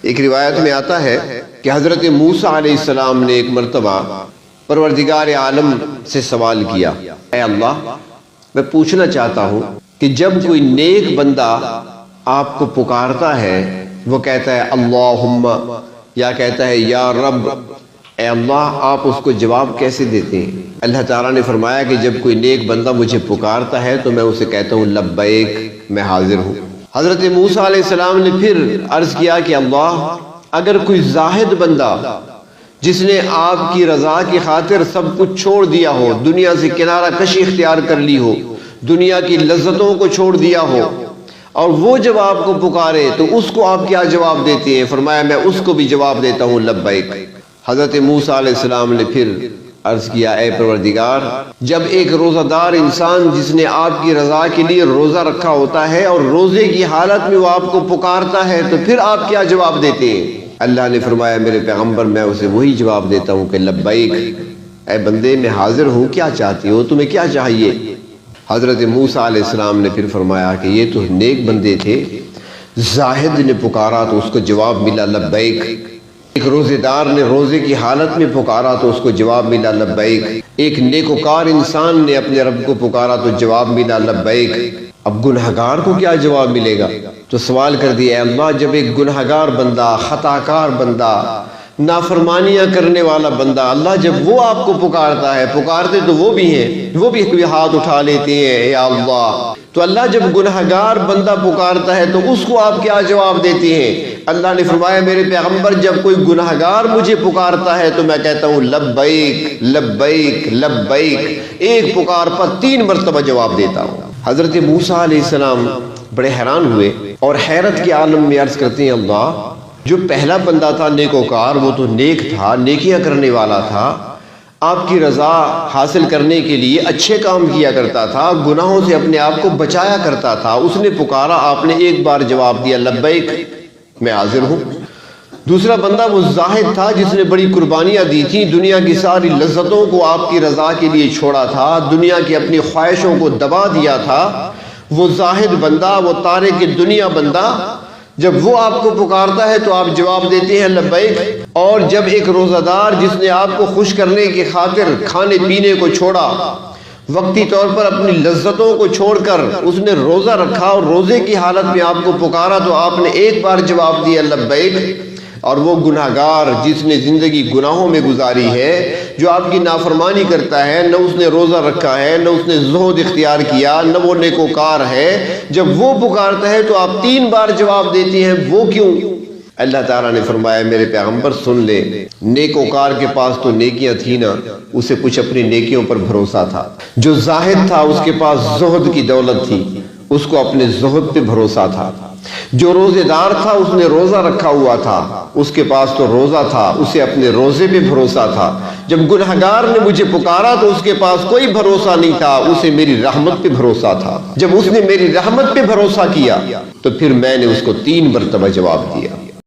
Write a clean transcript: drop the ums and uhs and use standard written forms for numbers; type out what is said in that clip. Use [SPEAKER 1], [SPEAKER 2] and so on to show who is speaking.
[SPEAKER 1] ایک روایت میں آتا ہے کہ حضرت موسیٰ علیہ السلام نے ایک مرتبہ پروردگار عالم سے سوال کیا، اے اللہ میں پوچھنا چاہتا ہوں کہ جب کوئی نیک بندہ آپ کو پکارتا ہے، وہ کہتا ہے اللہم، یا کہتا ہے یا رب، اے اللہ آپ اس کو جواب کیسے دیتے ہیں؟ اللہ تعالیٰ نے فرمایا کہ جب کوئی نیک بندہ مجھے پکارتا ہے تو میں اسے کہتا ہوں لبیک، میں حاضر ہوں۔ حضرت موسیٰ علیہ السلام نے پھر عرض کیا کہ اللہ اگر کوئی زاہد بندہ جس نے آپ کی رضا کی خاطر سب کچھ چھوڑ دیا ہو، دنیا سے کنارہ کشی اختیار کر لی ہو، دنیا کی لذتوں کو چھوڑ دیا ہو، اور وہ جب آپ کو پکارے تو اس کو آپ کیا جواب دیتے ہیں؟ فرمایا میں اس کو بھی جواب دیتا ہوں لبیک۔ حضرت موسیٰ علیہ السلام نے پھر عرض کیا اے پروردگار جب ایک روزہ دار انسان جس نے آپ کی رضا کے لیے روزہ رکھا ہوتا ہے اور روزے کی حالت میں وہ آپ کو پکارتا ہے تو پھر آپ کیا جواب دیتے ہیں؟ اللہ نے فرمایا میرے پیغمبر میں اسے وہی جواب دیتا ہوں کہ لبیک، اے بندے میں حاضر ہوں، کیا چاہتے ہو، تمہیں کیا چاہیے؟ حضرت موسیٰ علیہ السلام نے پھر فرمایا کہ یہ تو نیک بندے تھے، زاہد نے پکارا تو اس کو جواب ملا لبیک، ایک روزے دار نے روزے کی حالت میں پکارا تو اس کو جواب ملا لبیک، ایک نیکوکار انسان نے اپنے رب کو پکارا تو جواب ملا لبیک۔ اب گنہگار کو کیا جواب ملے گا؟ تو سوال کر دیا اے اللہ جب ایک گنہگار بندہ، خطاکار بندہ، نافرمانیاں کرنے والا بندہ، اللہ جب وہ آپ کو پکارتا ہے، پکارتے تو وہ بھی ہیں، وہ بھی کوئی ہاتھ اٹھا لیتے ہیں یا اللہ، تو اللہ جب گنہگار بندہ پکارتا ہے تو اس کو آپ کیا جواب دیتے ہیں؟ اللہ نے فرمایا میرے پیغمبر جب کوئی گنہگار مجھے پکارتا ہے تو میں کہتا ہوں لبیک لبیک لبیک، ایک پکار پر 3 مرتبہ جواب دیتا ہوں۔ حضرت موسیٰ علیہ السلام بڑے حیران ہوئے اور حیرت کے عالم میں عرض کرتے ہیں اللہ جو پہلا بندہ تھا نیکوکار، وہ تو نیک تھا، نیکیاں کرنے والا تھا، آپ کی رضا حاصل کرنے کے لیے اچھے کام کیا کرتا تھا، گناہوں سے اپنے آپ کو بچایا کرتا تھا، اس نے پکارا، آپ نے ایک بار جواب دیا لبیک، میں حاضر ہوں۔ دوسرا بندہ وہ زاہد تھا جس نے بڑی قربانیاں دی تھیں، دنیا کی ساری لذتوں کو آپ کی رضا کے لیے چھوڑا تھا، دنیا کی اپنی خواہشوں کو دبا دیا تھا، وہ زاہد بندہ، وہ تارک دنیا بندہ جب وہ آپ کو پکارتا ہے تو آپ جواب دیتے ہیں لبیک۔ اور جب ایک روزہ دار جس نے آپ کو خوش کرنے کی خاطر کھانے پینے کو چھوڑا، وقتی طور پر اپنی لذتوں کو چھوڑ کر اس نے روزہ رکھا اور روزے کی حالت میں آپ کو پکارا تو آپ نے ایک بار جواب دیا لبیک۔ اور وہ گناہگار جس نے زندگی گناہوں میں گزاری ہے، جو آپ کی نافرمانی کرتا ہے، نہ اس نے روزہ رکھا ہے، نہ اس نے زہد اختیار کیا، نہ وہ نیکوکار ہے، جب وہ پکارتا ہے تو آپ 3 بار جواب دیتے ہیں، وہ کیوں؟ اللہ تعالیٰ نے فرمایا میرے پیغمبر سن لے، نیکوکار کے پاس تو نیکیاں تھی نا، اسے کچھ اپنی نیکیوں پر بھروسہ تھا، جو زاہد تھا اس کے پاس زہد کی دولت تھی، اس کو اپنے زہد پہ بھروسہ تھا، جو روزے دار تھا اس نے روزہ رکھا ہوا تھا، اس کے پاس تو روزہ تھا، اسے اپنے روزے پہ بھروسہ تھا، جب گنہگار نے مجھے پکارا تو اس کے پاس کوئی بھروسہ نہیں تھا، اسے میری رحمت پہ بھروسہ تھا، جب اس نے میری رحمت پہ بھروسہ کیا تو پھر میں نے اس کو 3 مرتبہ جواب دیا۔